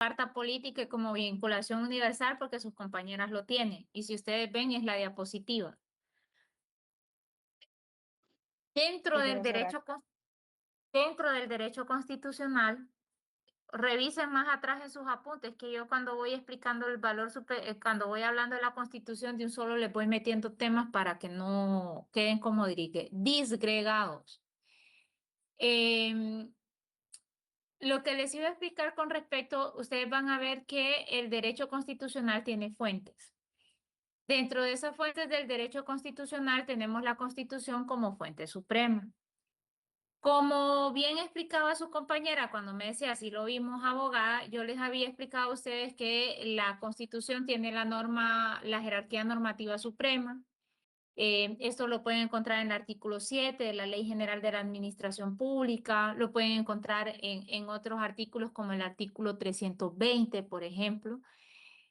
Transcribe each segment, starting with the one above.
carta política y como vinculación universal porque sus compañeras lo tienen. Y si ustedes ven, es la diapositiva. Dentro Sí, del profesora. derecho, dentro del derecho constitucional, revisen más atrás en sus apuntes, que yo cuando voy explicando el valor, cuando voy hablando de la Constitución, de un solo les voy metiendo temas para que no queden como dirige, disgregados. Em, lo que les iba a explicar con respecto, ustedes van a ver que el derecho constitucional tiene fuentes. Dentro de esas fuentes del derecho constitucional tenemos la Constitución como fuente suprema. Como bien explicaba su compañera cuando me decía si lo vimos abogada, yo les había explicado a ustedes que la Constitución tiene la norma, la jerarquía normativa suprema. Esto lo pueden encontrar en el artículo 7 de la Ley General de la Administración Pública, lo pueden encontrar en otros artículos como el artículo 320, por ejemplo.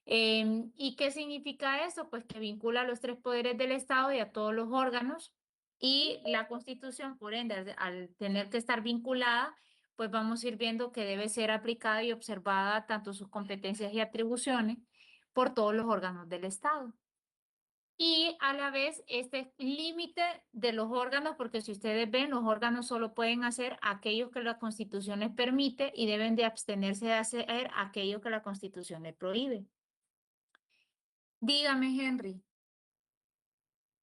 ¿Y qué significa eso? Pues que vincula a los tres poderes del Estado y a todos los órganos. Y la Constitución, por ende, al tener que estar vinculada, pues vamos a ir viendo que debe ser aplicada y observada tanto sus competencias y atribuciones por todos los órganos del Estado. Y a la vez este límite de los órganos, porque si ustedes ven, los órganos solo pueden hacer aquellos que la Constitución les permite y deben de abstenerse de hacer aquello que la Constitución les prohíbe. Dígame, Henry.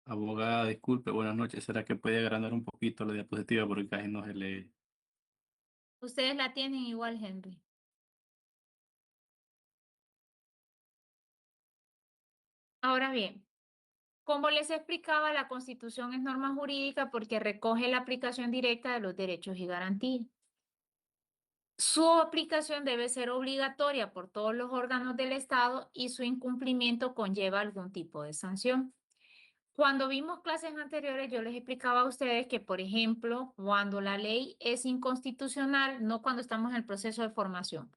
Abogada, disculpe, buenas noches. ¿Será que puede agrandar un poquito la diapositiva porque casi no se lee? Ustedes la tienen igual, Henry. Ahora bien, como les explicaba, la Constitución es norma jurídica porque recoge la aplicación directa de los derechos y garantías. Su aplicación debe ser obligatoria por todos los órganos del Estado y su incumplimiento conlleva algún tipo de sanción. Cuando vimos clases anteriores, yo les explicaba a ustedes que, por ejemplo, cuando la ley es inconstitucional, no cuando estamos en el proceso de formación,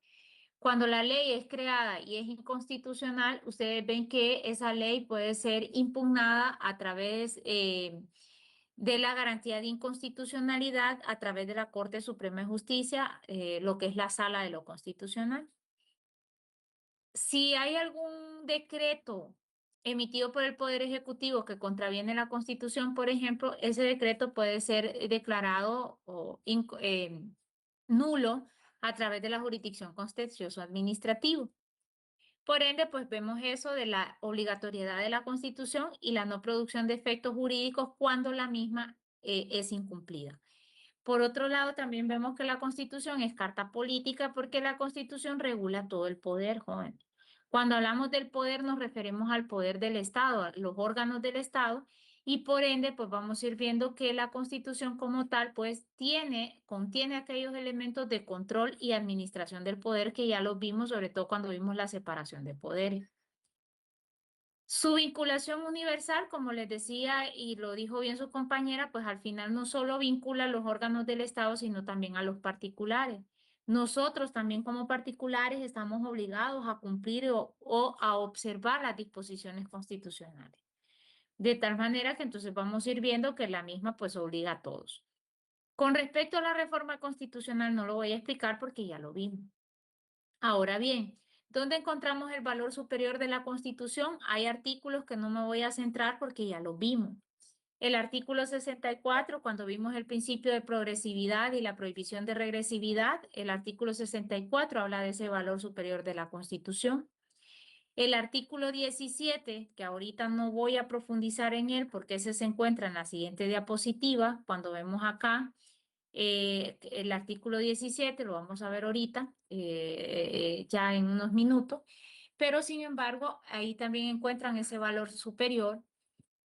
cuando la ley es creada y es inconstitucional, ustedes ven que esa ley puede ser impugnada a través de la garantía de inconstitucionalidad a través de la Corte Suprema de Justicia, lo que es la Sala de lo Constitucional. Si hay algún decreto emitido por el Poder Ejecutivo que contraviene la Constitución, por ejemplo, ese decreto puede ser declarado nulo a través de la jurisdicción contencioso administrativo. Por ende, pues vemos eso de la obligatoriedad de la Constitución y la no producción de efectos jurídicos cuando la misma es incumplida. Por otro lado, también vemos que la Constitución es carta política porque la Constitución regula todo el poder, joven. Cuando hablamos del poder nos referimos al poder del Estado, a los órganos del Estado, y por ende, pues vamos a ir viendo que la Constitución como tal, pues contiene aquellos elementos de control y administración del poder que ya los vimos, sobre todo cuando vimos la separación de poderes. Su vinculación universal, como les decía y lo dijo bien su compañera, pues al final no solo vincula a los órganos del Estado, sino también a los particulares. Nosotros también como particulares estamos obligados a cumplir o a observar las disposiciones constitucionales. De tal manera que entonces vamos a ir viendo que la misma pues obliga a todos. Con respecto a la reforma constitucional no lo voy a explicar porque ya lo vimos. Ahora bien, ¿dónde encontramos el valor superior de la Constitución? Hay artículos que no me voy a centrar porque ya los vimos. El artículo 64, cuando vimos el principio de progresividad y la prohibición de regresividad, el artículo 64 habla de ese valor superior de la Constitución. El artículo 17, que ahorita no voy a profundizar en él porque ese se encuentra en la siguiente diapositiva, cuando vemos acá, el artículo 17, lo vamos a ver ahorita, ya en unos minutos, pero sin embargo, ahí también encuentran ese valor superior.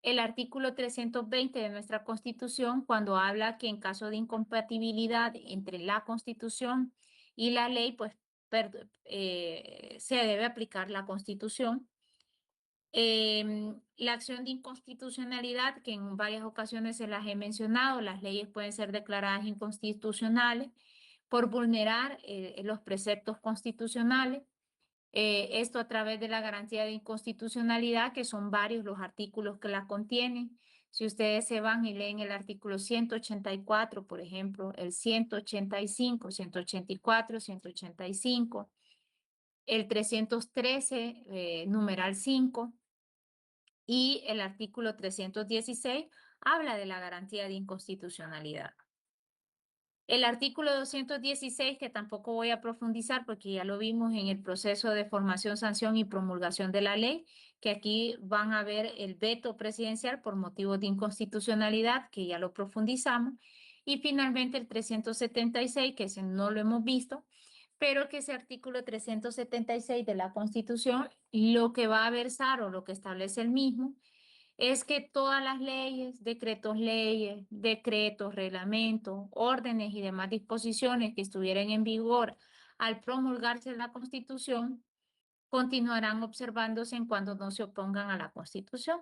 El artículo 320 de nuestra Constitución, cuando habla que en caso de incompatibilidad entre la Constitución y la ley, pues se debe aplicar la Constitución. La acción de inconstitucionalidad, que en varias ocasiones se las he mencionado, las leyes pueden ser declaradas inconstitucionales por vulnerar los preceptos constitucionales. Esto a través de la garantía de inconstitucionalidad, que son varios los artículos que la contienen. Si ustedes se van y leen el artículo 184, por ejemplo, el 185, 184, 185, el 313, numeral 5, y el artículo 316 habla de la garantía de inconstitucionalidad. El artículo 216, que tampoco voy a profundizar porque ya lo vimos en el proceso de formación, sanción y promulgación de la ley, que aquí van a ver el veto presidencial por motivos de inconstitucionalidad, que ya lo profundizamos. Y finalmente el 376, que ese no lo hemos visto, pero que ese artículo 376 de la Constitución lo que va a versar o lo que establece el mismo es que todas las leyes, decretos, reglamentos, órdenes y demás disposiciones que estuvieran en vigor al promulgarse la Constitución continuarán observándose en cuanto no se opongan a la Constitución.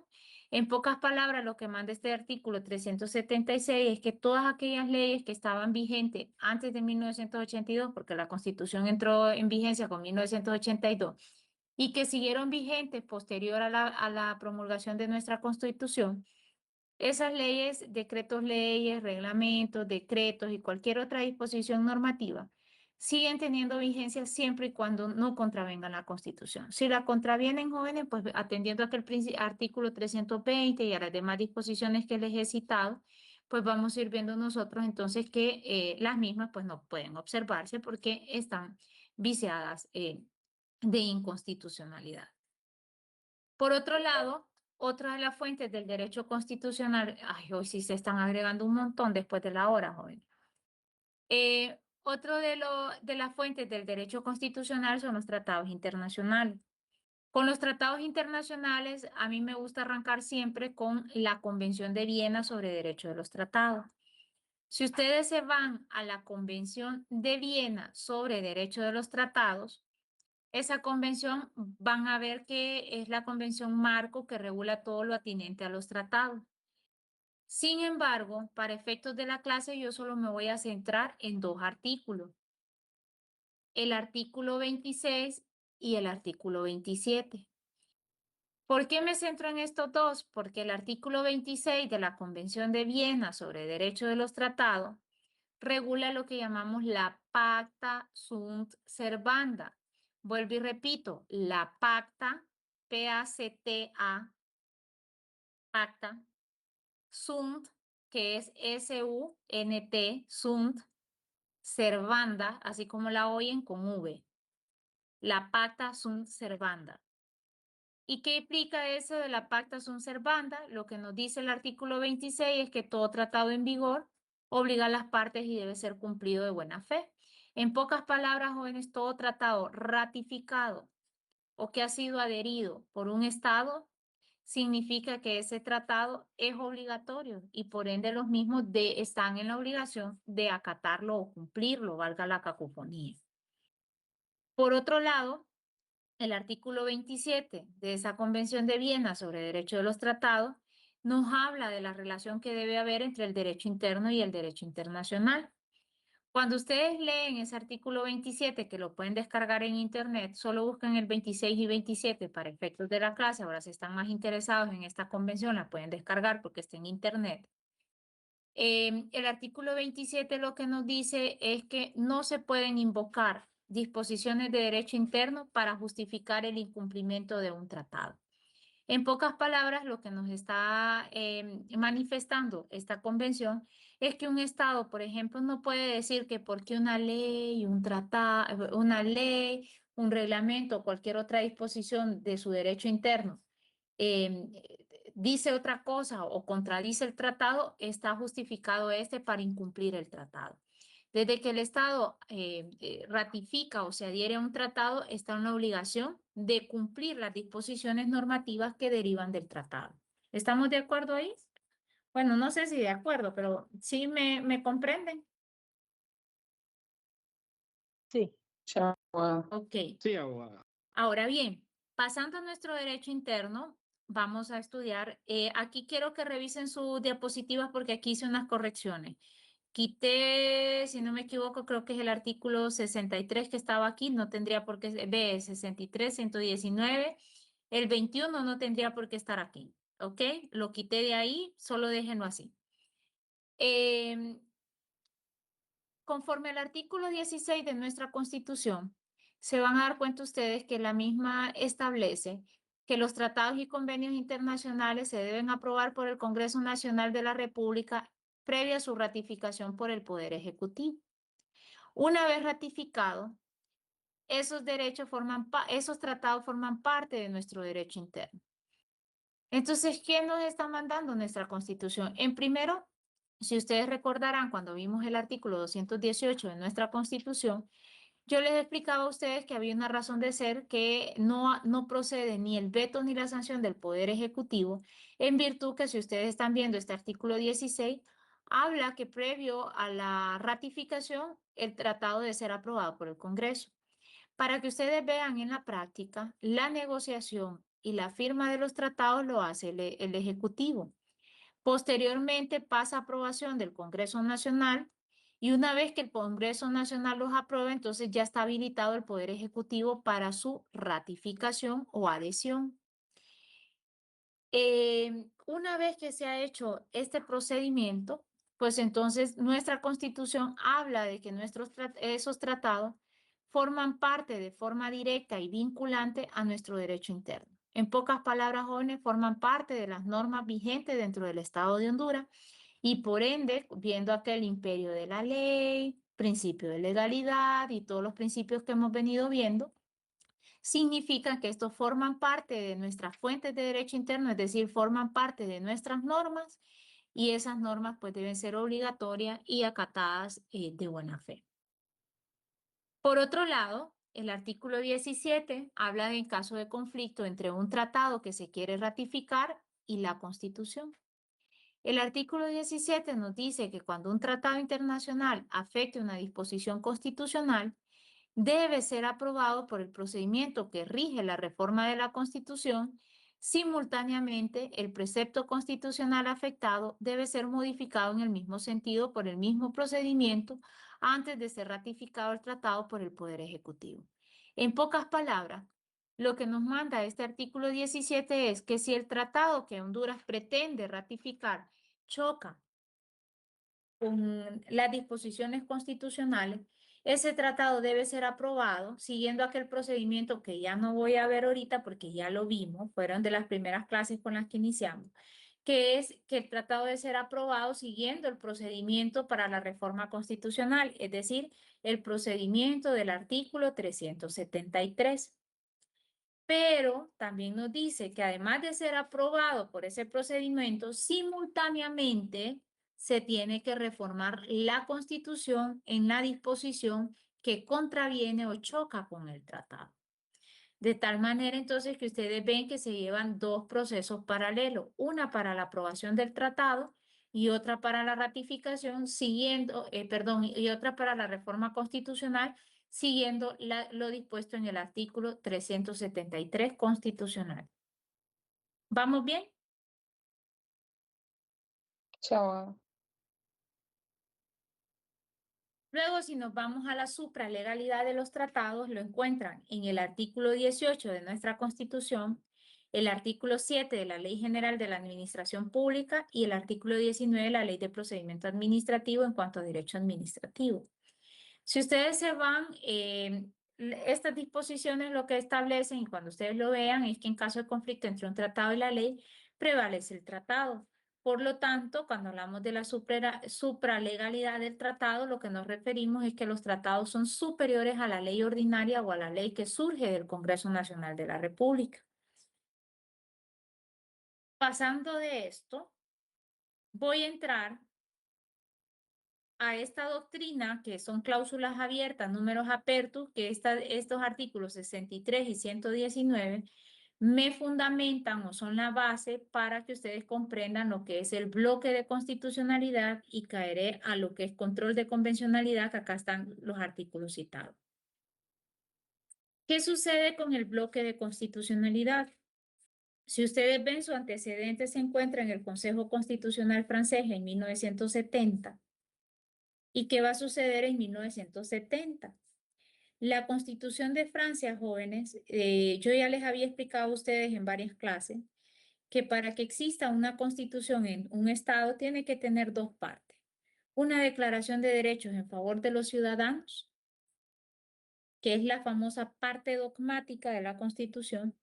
En pocas palabras, lo que manda este artículo 376 es que todas aquellas leyes que estaban vigentes antes de 1982, porque la Constitución entró en vigencia con 1982, y que siguieron vigentes posterior a la promulgación de nuestra Constitución, esas leyes, decretos, leyes, reglamentos, decretos y cualquier otra disposición normativa siguen teniendo vigencia siempre y cuando no contravengan la Constitución. Si la contravienen, jóvenes, pues atendiendo a aquel artículo 320 y a las demás disposiciones que les he citado, pues vamos a ir viendo nosotros entonces que las mismas pues no pueden observarse porque están viciadas de inconstitucionalidad. Por otro lado, otra de las fuentes del derecho constitucional, ay, hoy sí se están agregando un montón después de la hora, joven. Otro de las fuentes del derecho constitucional son los tratados internacionales. Con los tratados internacionales, a mí me gusta arrancar siempre con la Convención de Viena sobre Derecho de los Tratados. Si ustedes se van a la Convención de Viena sobre Derecho de los Tratados, esa convención van a ver que es la convención marco que regula todo lo atinente a los tratados. Sin embargo, para efectos de la clase, yo solo me voy a centrar en dos artículos, el artículo 26 y el artículo 27. ¿Por qué me centro en estos dos? Porque el artículo 26 de la Convención de Viena sobre Derecho de los Tratados regula lo que llamamos la pacta sunt servanda. Vuelvo y repito, la pacta, P-A-C-T-A, pacta, sunt, que es S-U-N-T, sunt, servanda, así como la oyen con V. La pacta sunt servanda. ¿Y qué implica eso de la pacta sunt servanda? Lo que nos dice el artículo 26 es que todo tratado en vigor obliga a las partes y debe ser cumplido de buena fe. En pocas palabras, jóvenes, todo tratado ratificado o que ha sido adherido por un Estado significa que ese tratado es obligatorio y por ende los mismos están en la obligación de acatarlo o cumplirlo, valga la cacofonía. Por otro lado, el artículo 27 de esa Convención de Viena sobre Derecho de los Tratados nos habla de la relación que debe haber entre el derecho interno y el derecho internacional. Cuando ustedes leen ese artículo 27, que lo pueden descargar en internet, solo buscan el 26 y 27 para efectos de la clase. Ahora, si están más interesados en esta convención, la pueden descargar porque está en internet. El artículo 27 lo que nos dice es que no se pueden invocar disposiciones de derecho interno para justificar el incumplimiento de un tratado. En pocas palabras, lo que nos está manifestando esta convención es que un Estado, por ejemplo, no puede decir que porque una ley, un tratado, una ley, un reglamento, cualquier otra disposición de su derecho interno em, dice otra cosa o contradice el tratado, está justificado este para incumplir el tratado. Desde que el Estado ratifica o se adhiere a un tratado, está en la obligación de cumplir las disposiciones normativas que derivan del tratado. ¿Estamos de acuerdo ahí? Bueno, no sé si de acuerdo, pero sí me comprenden. Sí. Ya, abogada. Ok. Sí, abogada. Ahora bien, pasando a nuestro derecho interno, vamos a estudiar. Aquí quiero que revisen sus diapositivas porque aquí hice unas correcciones. Quité, si no me equivoco, creo que es el artículo 63 que estaba aquí, no tendría por qué, 63, 119, el 21 no tendría por qué estar aquí, ¿ok? Lo quité de ahí, solo déjenlo así. Conforme al artículo 16 de nuestra Constitución, se van a dar cuenta ustedes que la misma establece que los tratados y convenios internacionales se deben aprobar por el Congreso Nacional de la República previa a su ratificación por el Poder Ejecutivo. Una vez ratificado, esos tratados forman parte de nuestro derecho interno. Entonces, ¿qué nos está mandando nuestra Constitución? En primero, si ustedes recordarán, cuando vimos el artículo 218 de nuestra Constitución, yo les explicaba a ustedes que había una razón de ser que no procede ni el veto ni la sanción del Poder Ejecutivo, en virtud que si ustedes están viendo este artículo 16, habla que previo a la ratificación, el tratado debe ser aprobado por el Congreso. Para que ustedes vean en la práctica, la negociación y la firma de los tratados lo hace el Ejecutivo. Posteriormente pasa a aprobación del Congreso Nacional y una vez que el Congreso Nacional los aprueba, entonces ya está habilitado el Poder Ejecutivo para su ratificación o adhesión. Una vez que se ha hecho este procedimiento, pues entonces nuestra Constitución habla de que esos tratados forman parte de forma directa y vinculante a nuestro derecho interno. En pocas palabras, jóvenes, forman parte de las normas vigentes dentro del Estado de Honduras y por ende, viendo aquel imperio de la ley, principio de legalidad y todos los principios que hemos venido viendo, significa que estos forman parte de nuestras fuentes de derecho interno, es decir, forman parte de nuestras normas y esas normas pues deben ser obligatorias y acatadas de buena fe. Por otro lado, el artículo 17 habla de en caso de conflicto entre un tratado que se quiere ratificar y la Constitución. El artículo 17 nos dice que cuando un tratado internacional afecte una disposición constitucional, debe ser aprobado por el procedimiento que rige la reforma de la Constitución. Simultáneamente, el precepto constitucional afectado debe ser modificado en el mismo sentido por el mismo procedimiento antes de ser ratificado el tratado por el Poder Ejecutivo. En pocas palabras, lo que nos manda este artículo 17 es que si el tratado que Honduras pretende ratificar choca con las disposiciones constitucionales, ese tratado debe ser aprobado siguiendo aquel procedimiento que ya no voy a ver ahorita porque ya lo vimos, fueron de las primeras clases con las que iniciamos, que es que el tratado debe ser aprobado siguiendo el procedimiento para la reforma constitucional, es decir, el procedimiento del artículo 373. Pero también nos dice que además de ser aprobado por ese procedimiento, simultáneamente se tiene que reformar la Constitución en la disposición que contraviene o choca con el tratado. De tal manera entonces que ustedes ven que se llevan dos procesos paralelos, una para la aprobación del tratado y otra para la ratificación, y otra para la reforma constitucional, siguiendo lo dispuesto en el artículo 373 constitucional. ¿Vamos bien? Chao. Luego, si nos vamos a la supralegalidad de los tratados, lo encuentran en el artículo 18 de nuestra Constitución, el artículo 7 de la Ley General de la Administración Pública y el artículo 19 de la Ley de Procedimiento Administrativo en cuanto a derecho administrativo. Si ustedes se van, estas disposiciones lo que establecen, y cuando ustedes lo vean, es que en caso de conflicto entre un tratado y la ley, prevalece el tratado. Por lo tanto, cuando hablamos de la supralegalidad del tratado, lo que nos referimos es que los tratados son superiores a la ley ordinaria o a la ley que surge del Congreso Nacional de la República. Pasando de esto, voy a entrar a esta doctrina, que son cláusulas abiertas, números apertus, que estos artículos 63 y 119 me fundamentan o son la base para que ustedes comprendan lo que es el bloque de constitucionalidad y caeré a lo que es control de convencionalidad, que acá están los artículos citados. ¿Qué sucede con el bloque de constitucionalidad? Si ustedes ven, su antecedente se encuentra en el Consejo Constitucional francés en 1970. ¿Y qué va a suceder en 1970? La Constitución de Francia, jóvenes, yo ya les había explicado a ustedes en varias clases que para que exista una constitución en un estado tiene que tener dos partes. Una declaración de derechos en favor de los ciudadanos que es la famosa parte dogmática de la Constitución,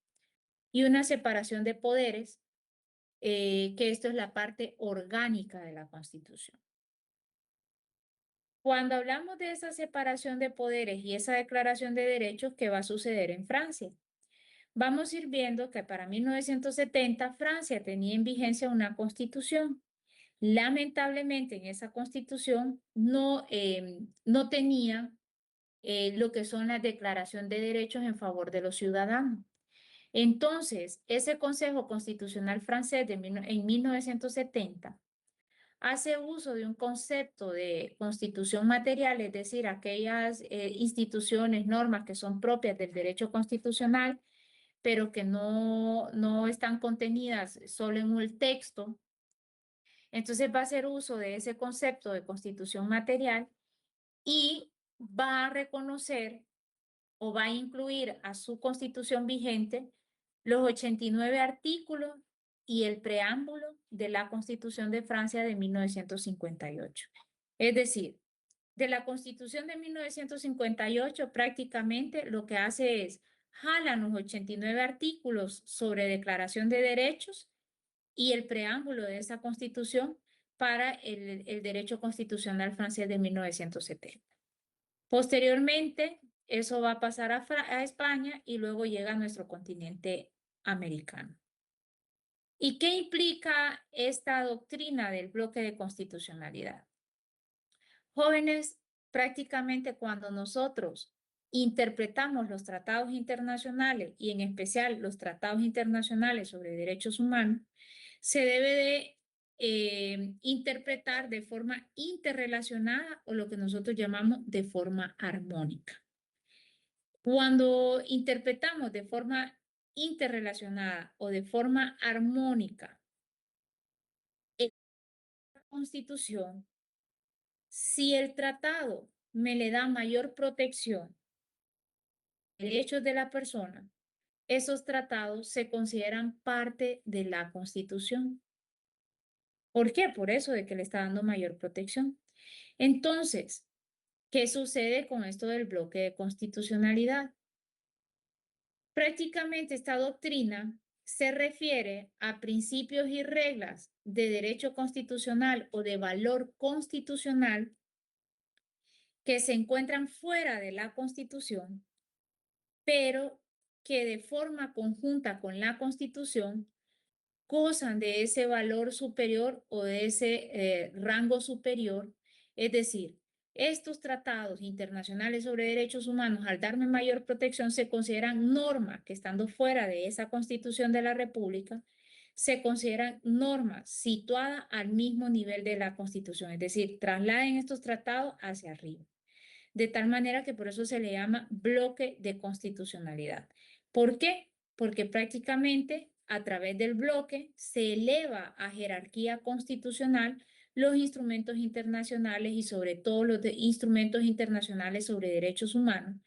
y una separación de poderes, que esto es la parte orgánica de la Constitución. Cuando hablamos de esa separación de poderes y esa declaración de derechos, ¿qué va a suceder en Francia? Vamos a ir viendo que para 1970 Francia tenía en vigencia una constitución. Lamentablemente en esa constitución no tenía lo que son la declaración de derechos en favor de los ciudadanos. Entonces, ese Consejo Constitucional francés en 1970 hace uso de un concepto de constitución material, es decir, aquellas instituciones, normas que son propias del derecho constitucional, pero que no están contenidas solo en un texto. Entonces va a hacer uso de ese concepto de constitución material y va a reconocer o va a incluir a su constitución vigente los 89 artículos y el preámbulo de la Constitución de Francia de 1958. Es decir, de la Constitución de 1958 prácticamente lo que hace es jalan los 89 artículos sobre declaración de derechos y el preámbulo de esa Constitución para el derecho constitucional francés de 1970. Posteriormente, eso va a pasar a España y luego llega a nuestro continente americano. ¿Y qué implica esta doctrina del bloque de constitucionalidad? Jóvenes, prácticamente cuando nosotros interpretamos los tratados internacionales y en especial los tratados internacionales sobre derechos humanos, se debe de interpretar de forma interrelacionada o lo que nosotros llamamos de forma armónica. Cuando interpretamos de forma interrelacionada o de forma armónica la Constitución, si el tratado me le da mayor protección a los derechos de la persona, esos tratados se consideran parte de la Constitución. ¿Por qué? Por eso de que le está dando mayor protección. Entonces, ¿qué sucede con esto del bloque de constitucionalidad? Prácticamente esta doctrina se refiere a principios y reglas de derecho constitucional o de valor constitucional que se encuentran fuera de la Constitución, pero que de forma conjunta con la Constitución gozan de ese valor superior o de ese rango superior. Es decir, estos tratados internacionales sobre derechos humanos, al darme mayor protección, se consideran normas que estando fuera de esa Constitución de la República, se consideran normas situadas al mismo nivel de la Constitución, es decir, trasladen estos tratados hacia arriba. De tal manera que por eso se le llama bloque de constitucionalidad. ¿Por qué? Porque prácticamente a través del bloque se eleva a jerarquía constitucional los instrumentos internacionales y sobre todo los instrumentos internacionales sobre derechos humanos.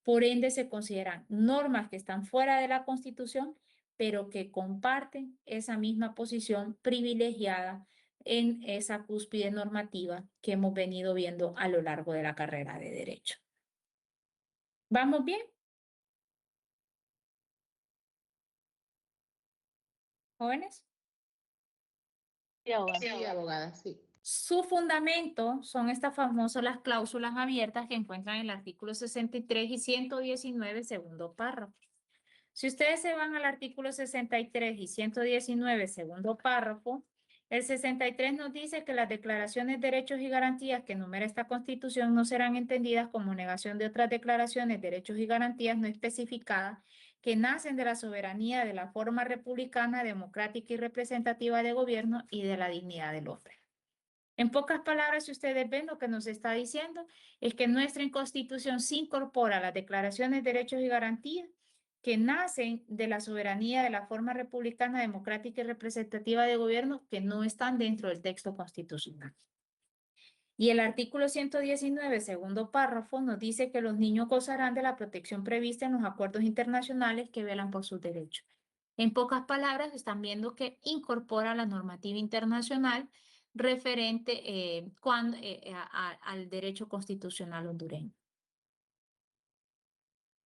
Por ende, se consideran normas que están fuera de la Constitución, pero que comparten esa misma posición privilegiada en esa cúspide normativa que hemos venido viendo a lo largo de la carrera de Derecho. ¿Vamos bien? ¿Jóvenes? Sí, abogada, sí. Su fundamento son estas famosas las cláusulas abiertas que encuentran en el artículo 63 y 119, segundo párrafo. Si ustedes se van al artículo 63 y 119, segundo párrafo, el 63 nos dice que las declaraciones, derechos y garantías que enumera esta Constitución no serán entendidas como negación de otras declaraciones, derechos y garantías no especificadas que nacen de la soberanía, de la forma republicana, democrática y representativa de gobierno y de la dignidad del hombre. En pocas palabras, si ustedes ven lo que nos está diciendo, es que nuestra Constitución se incorpora las declaraciones, derechos y garantías que nacen de la soberanía, de la forma republicana, democrática y representativa de gobierno que no están dentro del texto constitucional. Y el artículo 119, segundo párrafo, nos dice que los niños gozarán de la protección prevista en los acuerdos internacionales que velan por sus derechos. En pocas palabras, están viendo que incorpora la normativa internacional referente al derecho constitucional hondureño.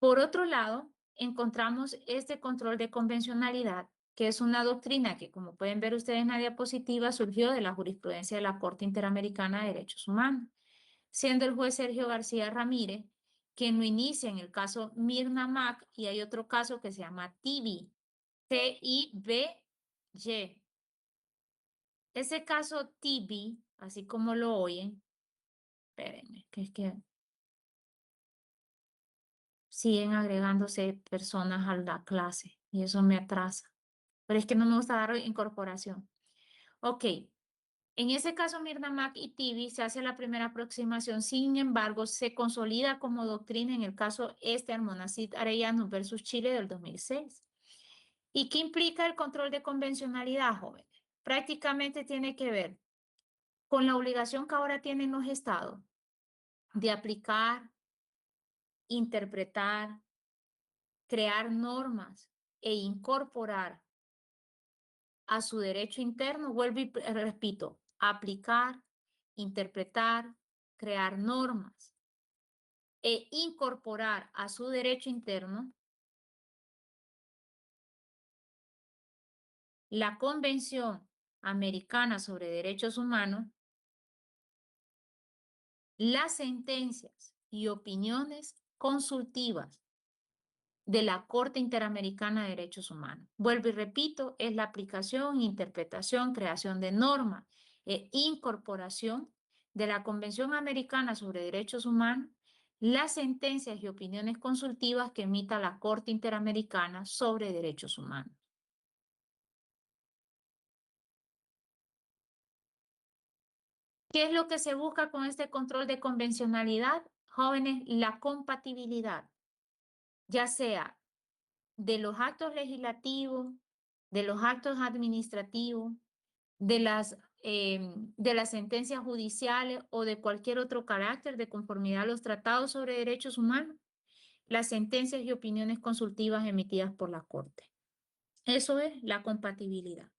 Por otro lado, encontramos este control de convencionalidad, que es una doctrina que, como pueden ver ustedes en la diapositiva, surgió de la jurisprudencia de la Corte Interamericana de Derechos Humanos, siendo el juez Sergio García Ramírez quien lo inicia en el caso Mirna Mac, y hay otro caso que se llama TIBY, T-I-B-Y. Ese caso TIBY, así como lo oyen, espérenme, que es que siguen agregándose personas a la clase y eso me atrasa. Pero es que no me gusta dar incorporación. Ok, en ese caso Mirna Mac y Tibi se hace la primera aproximación, sin embargo, se consolida como doctrina en el caso Monacid Arellano versus Chile del 2006. ¿Y qué implica el control de convencionalidad, jóvenes? Prácticamente tiene que ver con la obligación que ahora tienen los estados de aplicar, interpretar, crear normas e incorporar a su derecho interno, vuelvo y repito, aplicar, interpretar, crear normas e incorporar a su derecho interno la Convención Americana sobre Derechos Humanos, las sentencias y opiniones consultivas de la Corte Interamericana de Derechos Humanos. Vuelvo y repito, es la aplicación, interpretación, creación de normas e incorporación de la Convención Americana sobre Derechos Humanos, las sentencias y opiniones consultivas que emita la Corte Interamericana sobre Derechos Humanos. ¿Qué es lo que se busca con este control de convencionalidad? Jóvenes, la compatibilidad, ya sea de los actos legislativos, de los actos administrativos, de las sentencias judiciales o de cualquier otro carácter de conformidad a los tratados sobre derechos humanos, las sentencias y opiniones consultivas emitidas por la Corte. Eso es la compatibilidad.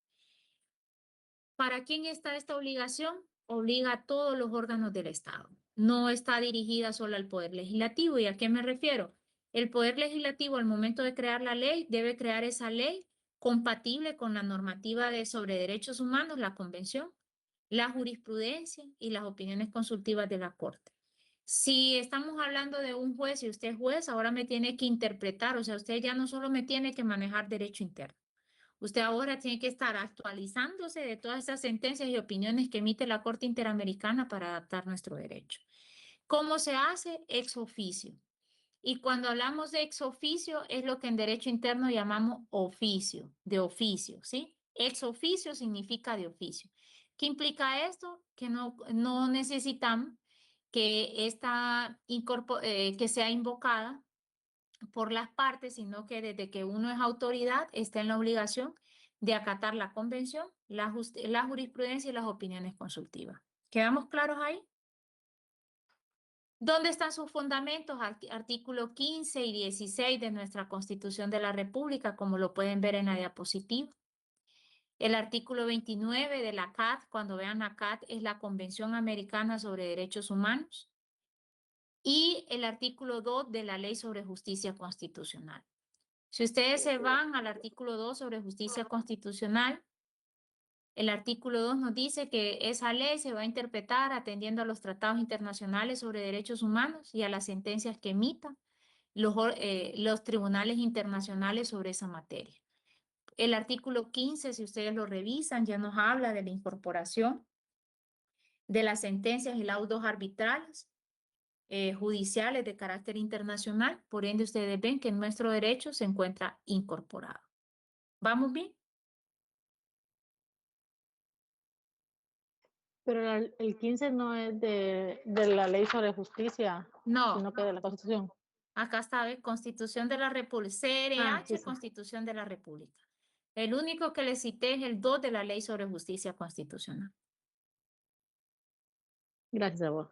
¿Para quién está esta obligación? Obliga a todos los órganos del Estado. No está dirigida solo al Poder Legislativo. ¿Y a qué me refiero? El Poder Legislativo, al momento de crear la ley, debe crear esa ley compatible con la normativa sobre derechos humanos, la Convención, la jurisprudencia y las opiniones consultivas de la Corte. Si estamos hablando de un juez y usted es juez, ahora me tiene que interpretar, o sea, usted ya no solo me tiene que manejar derecho interno. Usted ahora tiene que estar actualizándose de todas esas sentencias y opiniones que emite la Corte Interamericana para adaptar nuestro derecho. ¿Cómo se hace? Ex oficio. Y cuando hablamos de ex oficio es lo que en derecho interno llamamos oficio, de oficio, ¿sí? Ex oficio significa de oficio. ¿Qué implica esto? Que no necesitamos que, que sea invocada por las partes, sino que desde que uno es autoridad está en la obligación de acatar la convención, la jurisprudencia y las opiniones consultivas. ¿Quedamos claros ahí? ¿Dónde están sus fundamentos? Artículo 15 y 16 de nuestra Constitución de la República, como lo pueden ver en la diapositiva. El artículo 29 de la CAT, cuando vean la CAT, es la Convención Americana sobre Derechos Humanos. Y el artículo 2 de la Ley sobre Justicia Constitucional. Si ustedes se van al artículo 2 sobre justicia constitucional, el artículo 2 nos dice que esa ley se va a interpretar atendiendo a los tratados internacionales sobre derechos humanos y a las sentencias que emitan los tribunales internacionales sobre esa materia. El artículo 15, si ustedes lo revisan, ya nos habla de la incorporación de las sentencias y laudos arbitrales judiciales de carácter internacional. Por ende, ustedes ven que nuestro derecho se encuentra incorporado. ¿Vamos bien? Pero el 15 no es de la ley sobre justicia, No, sino que de la Constitución. acá está, ¿ve? Constitución de la República, CRH, Sí, sí. Constitución de la República. El único que le cité es el 2 de la Ley sobre Justicia Constitucional. Gracias a vos.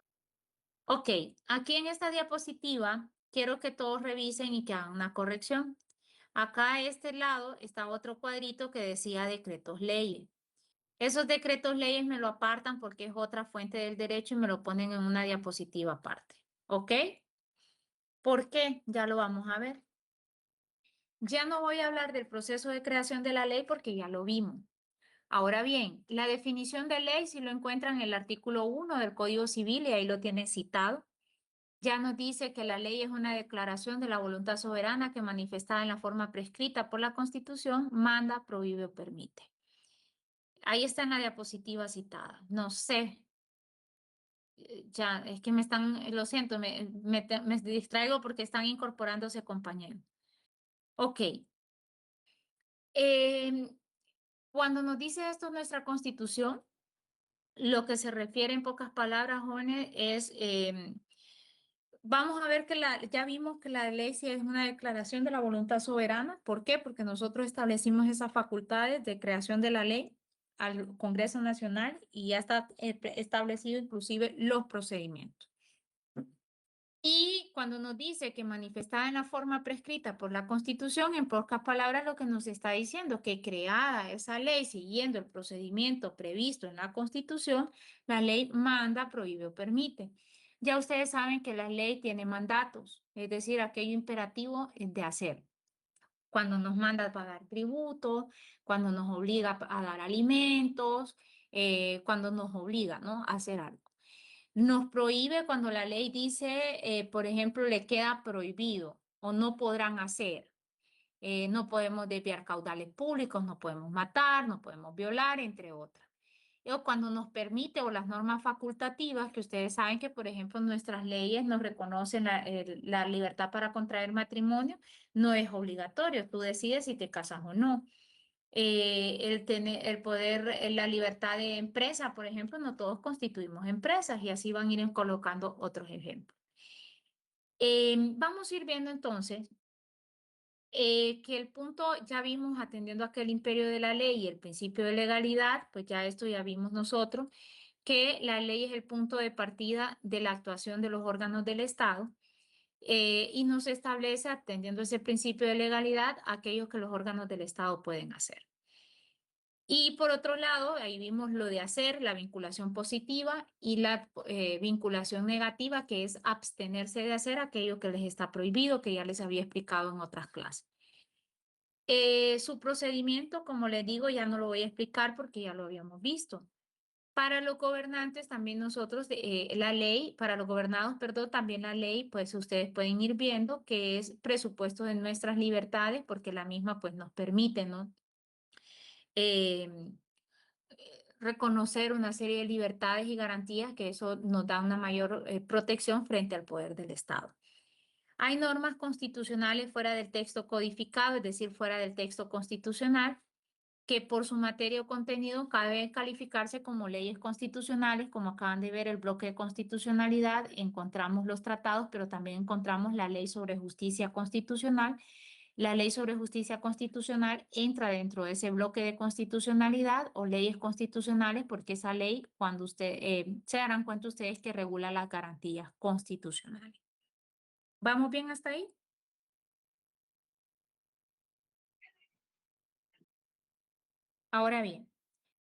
Ok, aquí en esta diapositiva quiero que todos revisen y que hagan una corrección. Acá a este lado está otro cuadrito que decía decretos leyes. Esos decretos leyes me lo apartan porque es otra fuente del derecho y me lo ponen en una diapositiva aparte. ¿Ok? ¿Por qué? Ya lo vamos a ver. Ya no voy a hablar del proceso de creación de la ley porque ya lo vimos. Ahora bien, la definición de ley, si lo encuentran en el artículo 1 del Código Civil, y ahí lo tienen citado, ya nos dice que la ley es una declaración de la voluntad soberana que manifestada en la forma prescrita por la Constitución, manda, prohíbe o permite. Ahí está en la diapositiva citada. No sé, ya, es que me están, lo siento, me distraigo porque están incorporándose compañeros. Ok. Cuando nos dice esto nuestra Constitución, lo que se refiere en pocas palabras, jóvenes, es, vamos a ver que ya vimos que la ley sí es una declaración de la voluntad soberana. ¿Por qué? Porque nosotros establecimos esas facultades de creación de la ley al Congreso Nacional y ya está establecido inclusive los procedimientos. Y cuando nos dice que manifestada en la forma prescrita por la Constitución, en pocas palabras lo que nos está diciendo que creada esa ley siguiendo el procedimiento previsto en la Constitución, la ley manda, prohíbe o permite. Ya ustedes saben que la ley tiene mandatos, es decir, aquello imperativo de hacer. Cuando nos manda a pagar tributo, cuando nos obliga a dar alimentos, cuando nos obliga, ¿no?, a hacer algo. Nos prohíbe cuando la ley dice, por ejemplo, le queda prohibido o no podrán hacer. No podemos desviar caudales públicos, no podemos matar, no podemos violar, entre otras. O cuando nos permite, o las normas facultativas, que ustedes saben que, por ejemplo, nuestras leyes nos reconocen la libertad para contraer matrimonio, no es obligatorio, tú decides si te casas o no. El poder, la libertad de empresa, por ejemplo, no todos constituimos empresas y así van a ir colocando otros ejemplos. Vamos a ir viendo entonces que el punto, ya vimos atendiendo a aquel imperio de la ley y el principio de legalidad, pues ya esto ya vimos nosotros, que la ley es el punto de partida de la actuación de los órganos del Estado. Y nos establece, atendiendo ese principio de legalidad, aquellos que los órganos del Estado pueden hacer. Y por otro lado, ahí vimos lo de hacer, la vinculación positiva y la vinculación negativa, que es abstenerse de hacer aquello que les está prohibido, que ya les había explicado en otras clases. Su procedimiento, como les digo, ya no lo voy a explicar porque ya lo habíamos visto. Para los gobernantes, también nosotros, la ley, para los gobernados, perdón, también la ley, pues ustedes pueden ir viendo que es presupuesto de nuestras libertades, porque la misma pues nos permite, ¿no?, reconocer una serie de libertades y garantías que eso nos da una mayor protección frente al poder del Estado. Hay normas constitucionales fuera del texto codificado, es decir, fuera del texto constitucional, que por su materia o contenido cabe calificarse como leyes constitucionales. Como acaban de ver el bloque de constitucionalidad, encontramos los tratados, pero también encontramos la ley sobre justicia constitucional. La ley sobre justicia constitucional entra dentro de ese bloque de constitucionalidad o leyes constitucionales, porque esa ley, cuando se darán cuenta ustedes que regula las garantías constitucionales. ¿Vamos bien hasta ahí? Ahora bien,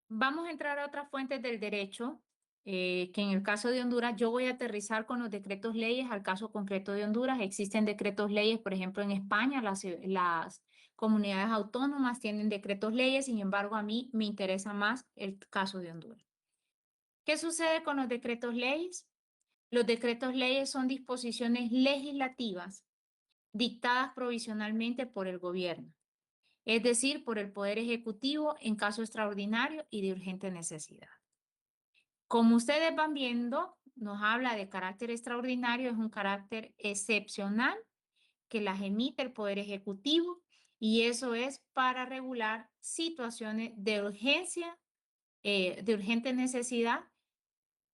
vamos a entrar a otras fuentes del derecho, que en el caso de Honduras, yo voy a aterrizar con los decretos leyes al caso concreto de Honduras. Existen decretos leyes, por ejemplo, en España, las comunidades autónomas tienen decretos leyes, sin embargo, a mí me interesa más el caso de Honduras. ¿Qué sucede con los decretos leyes? Los decretos leyes son disposiciones legislativas dictadas provisionalmente por el gobierno, es decir, por el Poder Ejecutivo en caso extraordinario y de urgente necesidad. Como ustedes van viendo, nos habla de carácter extraordinario, es un carácter excepcional que las emite el Poder Ejecutivo, y eso es para regular situaciones de urgencia, de urgente necesidad,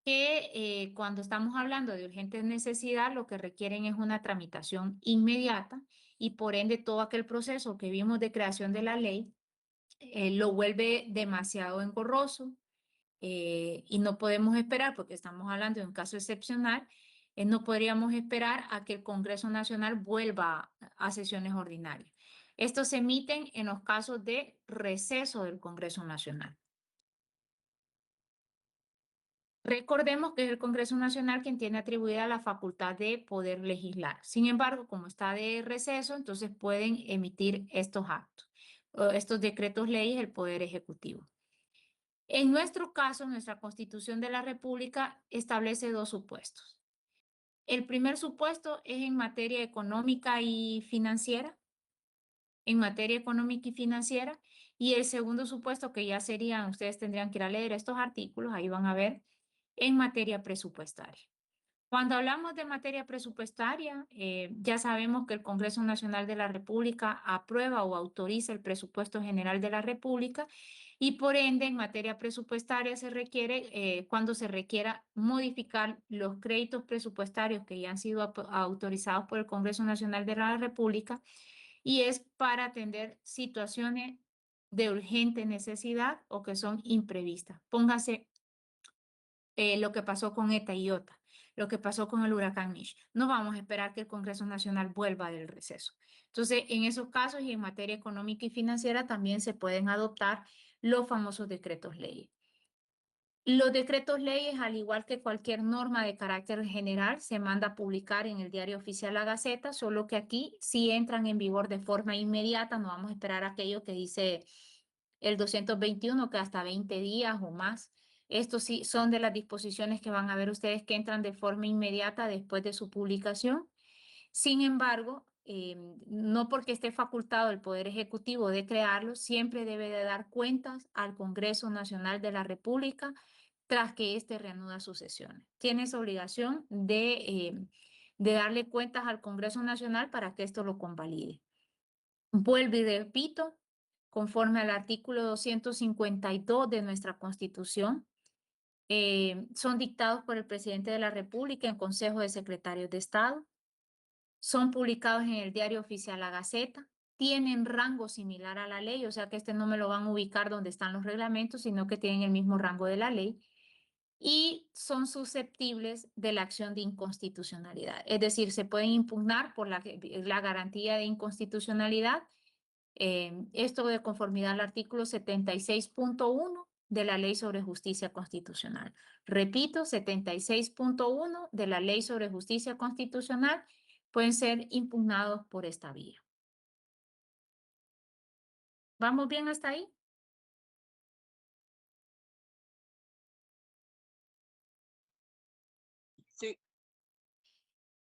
que cuando estamos hablando de urgente necesidad, lo que requieren es una tramitación inmediata, y por ende todo aquel proceso que vimos de creación de la ley lo vuelve demasiado engorroso, y no podemos esperar, porque estamos hablando de un caso excepcional, no podríamos esperar a que el Congreso Nacional vuelva a sesiones ordinarias. Estos se emiten en los casos de receso del Congreso Nacional. Recordemos que es el Congreso Nacional quien tiene atribuida la facultad de poder legislar. Sin embargo, como está de receso, entonces pueden emitir estos actos, o estos decretos leyes, el Poder Ejecutivo. En nuestro caso, nuestra Constitución de la República establece dos supuestos. El primer supuesto es en materia económica y financiera, y el segundo supuesto, que ya serían, ustedes tendrían que ir a leer estos artículos, ahí van a ver, en materia presupuestaria. Cuando hablamos de materia presupuestaria, ya sabemos que el Congreso Nacional de la República aprueba o autoriza el presupuesto general de la República y por ende en materia presupuestaria se requiere, cuando se requiera modificar los créditos presupuestarios que ya han sido autorizados por el Congreso Nacional de la República, y es para atender situaciones de urgente necesidad o que son imprevistas. Póngase lo que pasó con ETA y IOTA, lo que pasó con el huracán Mitch. No vamos a esperar que el Congreso Nacional vuelva del receso. Entonces, en esos casos y en materia económica y financiera también se pueden adoptar los famosos decretos leyes. Los decretos leyes, al igual que cualquier norma de carácter general, se manda a publicar en el Diario Oficial La Gaceta, solo que aquí sí entran en vigor de forma inmediata, no vamos a esperar aquello que dice el 221, que hasta 20 días o más. Estos sí son de las disposiciones que van a ver ustedes que entran de forma inmediata después de su publicación. Sin embargo, no porque esté facultado el Poder Ejecutivo de crearlo, siempre debe de dar cuentas al Congreso Nacional de la República tras que éste reanuda sus sesiones. Tiene esa obligación de darle cuentas al Congreso Nacional para que esto lo convalide. Vuelvo y repito, conforme al artículo 252 de nuestra Constitución, son dictados por el Presidente de la República en Consejo de Secretarios de Estado, son publicados en el Diario Oficial La Gaceta, tienen rango similar a la ley, o sea que no me lo van a ubicar donde están los reglamentos, sino que tienen el mismo rango de la ley, y son susceptibles de la acción de inconstitucionalidad. Es decir, se pueden impugnar por la garantía de inconstitucionalidad, esto de conformidad al artículo 76.1 de la Ley sobre Justicia Constitucional. Repito, 76.1 de la Ley sobre Justicia Constitucional pueden ser impugnados por esta vía. ¿Vamos bien hasta ahí? Sí.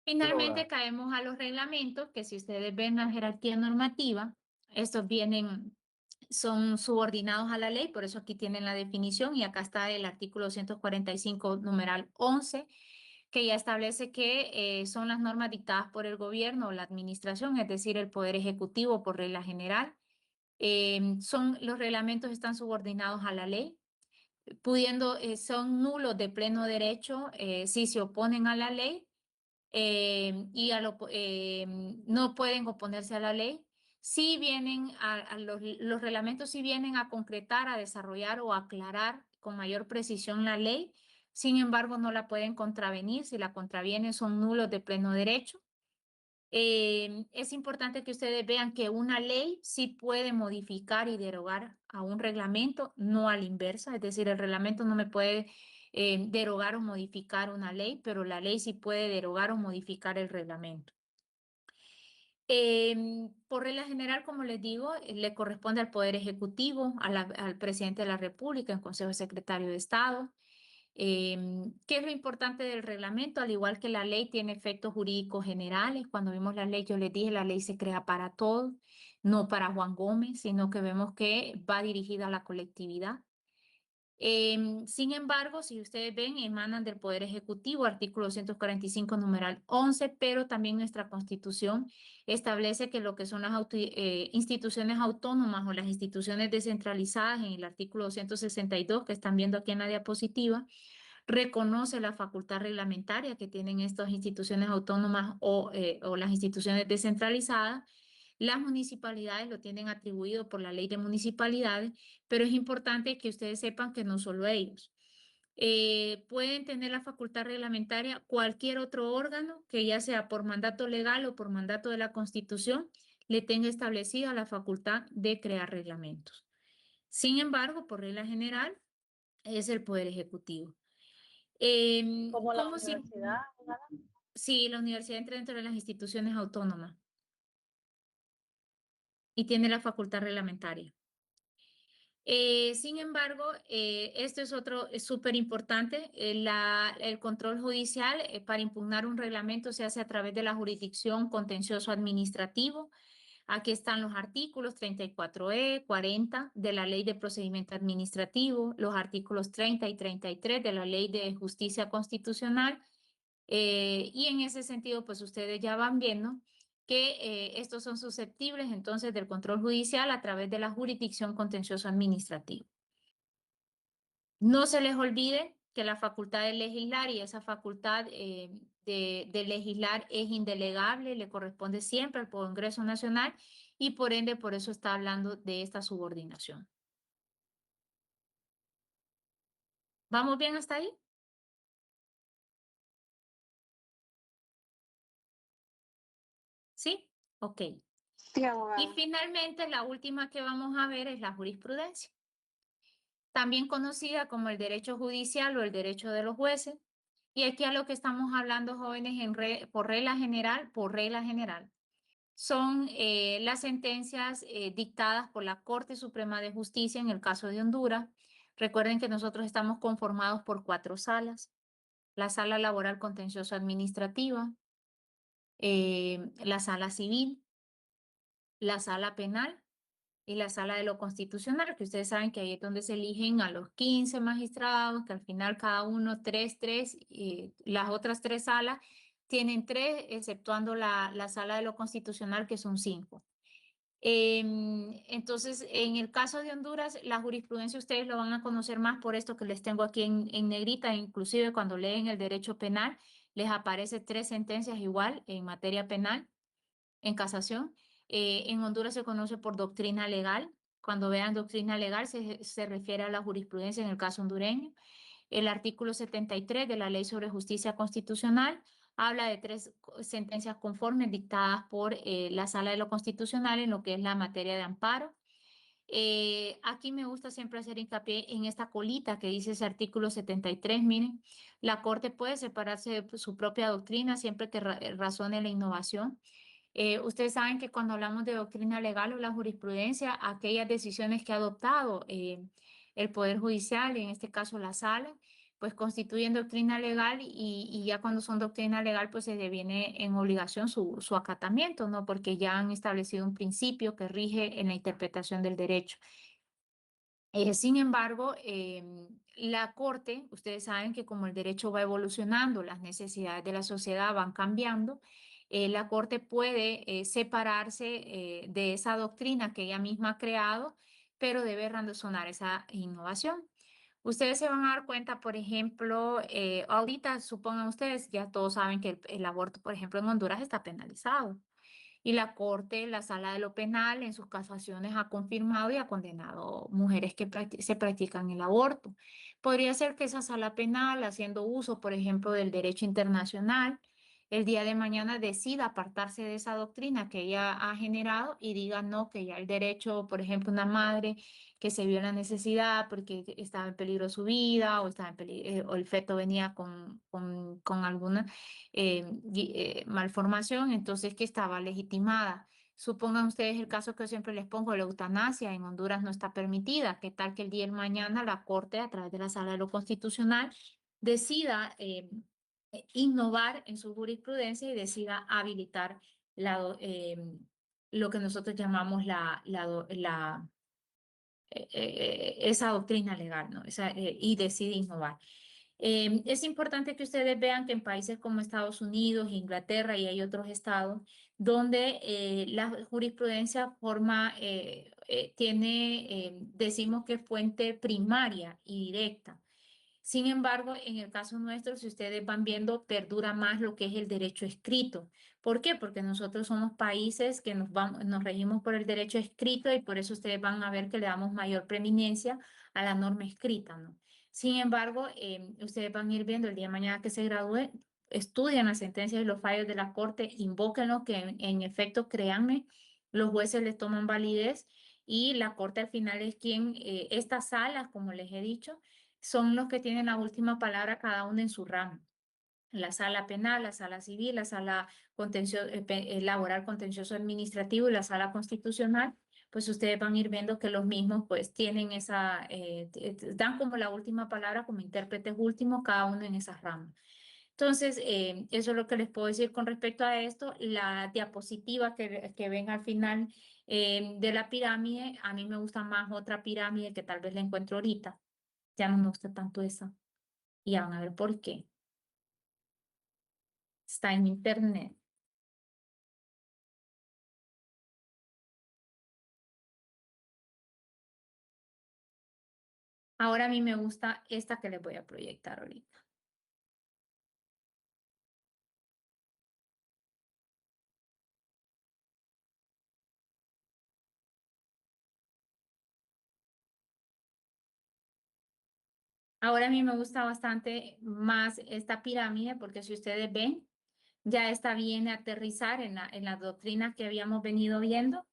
Finalmente caemos a los reglamentos, que si ustedes ven la jerarquía normativa, estos son subordinados a la ley, por eso aquí tienen la definición y acá está el artículo 245, numeral 11, que ya establece que son las normas dictadas por el gobierno o la administración, es decir, el Poder Ejecutivo por regla general. Los reglamentos están subordinados a la ley, son nulos de pleno derecho si se oponen a la ley no pueden oponerse a la ley. Sí vienen los reglamentos sí vienen a concretar, a desarrollar o aclarar con mayor precisión la ley. Sin embargo, no la pueden contravenir. Si la contravienen, son nulos de pleno derecho. Es importante que ustedes vean que una ley sí puede modificar y derogar a un reglamento, no a la inversa. Es decir, el reglamento no me puede derogar o modificar una ley, pero la ley sí puede derogar o modificar el reglamento. Por regla general, como les digo, le corresponde al Poder Ejecutivo, al Presidente de la República, en Consejo de Secretario de Estado. ¿Qué es lo importante del reglamento? Al igual que la ley tiene efectos jurídicos generales. Cuando vimos la ley, yo les dije, la ley se crea para todos, no para Juan Gómez, sino que vemos que va dirigida a la colectividad. Sin embargo, si ustedes ven, emanan del Poder Ejecutivo, artículo 245, numeral 11, pero también nuestra Constitución establece que lo que son las instituciones autónomas o las instituciones descentralizadas en el artículo 262, que están viendo aquí en la diapositiva, reconoce la facultad reglamentaria que tienen estas instituciones autónomas o las instituciones descentralizadas. Las municipalidades lo tienen atribuido por la ley de municipalidades, pero es importante que ustedes sepan que no solo ellos. Pueden tener la facultad reglamentaria cualquier otro órgano que ya sea por mandato legal o por mandato de la Constitución, le tenga establecida la facultad de crear reglamentos. Sin embargo, por regla general, es el Poder Ejecutivo. Como la ¿Cómo se- universidad, ¿verdad? Sí, la universidad entra dentro de las instituciones autónomas y tiene la facultad reglamentaria. Sin embargo, esto es otro, es súper importante. El control judicial para impugnar un reglamento se hace a través de la jurisdicción contencioso administrativo. Aquí están los artículos 34E, 40 de la Ley de Procedimiento Administrativo, los artículos 30 y 33 de la Ley de Justicia Constitucional. Y en ese sentido, pues ustedes ya van viendo que estos son susceptibles entonces del control judicial a través de la jurisdicción contencioso administrativa. No se les olvide que la facultad de legislar y esa facultad de legislar es indelegable, le corresponde siempre al Congreso Nacional y por ende por eso está hablando de esta subordinación. ¿Vamos bien hasta ahí? ¿Sí? Ok. Sí, Y abogada. finalmente la última que vamos a ver es la jurisprudencia, también conocida como el derecho judicial o el derecho de los jueces. Y aquí a lo que estamos hablando, jóvenes, por regla general, son las sentencias dictadas por la Corte Suprema de Justicia en el caso de Honduras. Recuerden que nosotros estamos conformados por 4 salas. La sala laboral contencioso administrativa, la sala civil, la sala penal y la sala de lo constitucional, que ustedes saben que ahí es donde se eligen a los 15 magistrados, que al final cada uno 3, y las otras 3 salas tienen 3, exceptuando la sala de lo constitucional, que son 5. Entonces, en el caso de Honduras, la jurisprudencia ustedes lo van a conocer más por esto que les tengo aquí en negrita, inclusive cuando leen el derecho penal, les aparece 3 sentencias igual en materia penal, en casación. En Honduras se conoce por doctrina legal. Cuando vean doctrina legal se refiere a la jurisprudencia en el caso hondureño. El artículo 73 de la Ley sobre Justicia Constitucional habla de 3 sentencias conformes dictadas por la Sala de lo Constitucional en lo que es la materia de amparo. Aquí me gusta siempre hacer hincapié en esta colita que dice ese artículo 73. Miren, la Corte puede separarse de su propia doctrina siempre que razone la innovación. Ustedes saben que cuando hablamos de doctrina legal o la jurisprudencia, aquellas decisiones que ha adoptado el Poder Judicial, en este caso la Sala, pues constituyen doctrina legal y ya cuando son doctrina legal, pues se deviene en obligación su acatamiento, ¿no? Porque ya han establecido un principio que rige en la interpretación del derecho. Sin embargo, la Corte, ustedes saben que como el derecho va evolucionando, las necesidades de la sociedad van cambiando, la Corte puede separarse de esa doctrina que ella misma ha creado, pero debe razonar esa innovación. Ustedes se van a dar cuenta, por ejemplo, ahorita supongan ustedes, ya todos saben que el aborto, por ejemplo, en Honduras está penalizado. Y la Corte, la Sala de lo Penal, en sus casaciones ha confirmado y ha condenado mujeres que se practican el aborto. Podría ser que esa Sala Penal, haciendo uso, por ejemplo, del derecho internacional, el día de mañana decida apartarse de esa doctrina que ella ha generado y diga no, que ya el derecho, por ejemplo, una madre que se vio en la necesidad porque estaba en peligro su vida o, o el feto venía con alguna malformación, entonces que estaba legitimada. Supongan ustedes el caso que yo siempre les pongo, la eutanasia en Honduras no está permitida. ¿Qué tal que el día de mañana la Corte, a través de la Sala de lo Constitucional, decida innovar en su jurisprudencia y decida habilitar lo que nosotros llamamos esa doctrina legal, ¿no? Y decide innovar? Es importante que ustedes vean que en países como Estados Unidos, Inglaterra y hay otros estados donde la jurisprudencia tiene, decimos que fuente primaria y directa. Sin embargo, en el caso nuestro, si ustedes van viendo, perdura más lo que es el derecho escrito. ¿Por qué? Porque nosotros somos países que nos regimos por el derecho escrito y por eso ustedes van a ver que le damos mayor preeminencia a la norma escrita, ¿no? Sin embargo, ustedes van a ir viendo el día de mañana que se gradúe, estudian las sentencias y los fallos de la Corte, invóquenlos que en efecto, créanme, los jueces les toman validez y la Corte al final es quien, estas salas, como les he dicho, son los que tienen la última palabra cada uno en su ramo. La sala penal, la sala civil, la sala laboral contencioso administrativo y la sala constitucional, pues ustedes van a ir viendo que los mismos pues tienen esa, dan como la última palabra como intérpretes últimos cada uno en esas ramas. Entonces, eso es lo que les puedo decir con respecto a esto. La diapositiva que ven al final de la pirámide, a mí me gusta más otra pirámide que tal vez la encuentro ahorita. Ya no me gusta tanto esa. Y ya van a ver por qué. Está en internet. Ahora a mí me gusta esta que les voy a proyectar ahorita. Ahora a mí me gusta bastante más esta pirámide porque si ustedes ven, ya está bien aterrizar en la doctrina que habíamos venido viendo,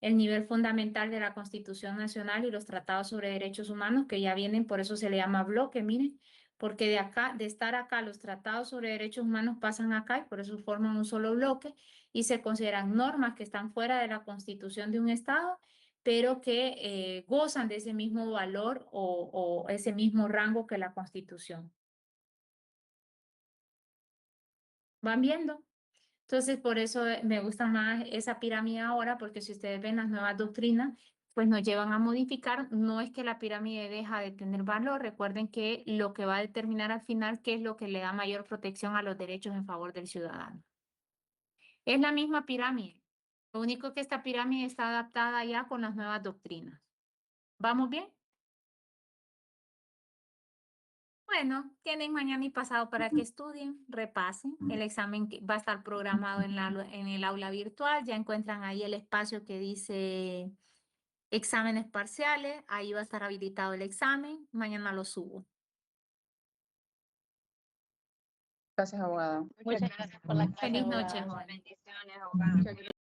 el nivel fundamental de la Constitución Nacional y los tratados sobre derechos humanos que ya vienen, por eso se le llama bloque, miren, porque de acá, de estar acá, los tratados sobre derechos humanos pasan acá y por eso forman un solo bloque y se consideran normas que están fuera de la Constitución de un Estado, pero que gozan de ese mismo valor o ese mismo rango que la Constitución. ¿Van viendo? Entonces, por eso me gusta más esa pirámide ahora, porque si ustedes ven las nuevas doctrinas, pues nos llevan a modificar. No es que la pirámide deja de tener valor. Recuerden que lo que va a determinar al final qué es lo que le da mayor protección a los derechos en favor del ciudadano. Es la misma pirámide. Lo único que esta pirámide está adaptada ya con las nuevas doctrinas. ¿Vamos bien? Bueno, tienen mañana y pasado para que estudien, repasen. El examen va a estar programado en el aula virtual. Ya encuentran ahí el espacio que dice exámenes parciales. Ahí va a estar habilitado el examen. Mañana lo subo. Gracias, abogada. Muchas gracias por la clase, Feliz noche, abogada. Juan. Bendiciones, abogada.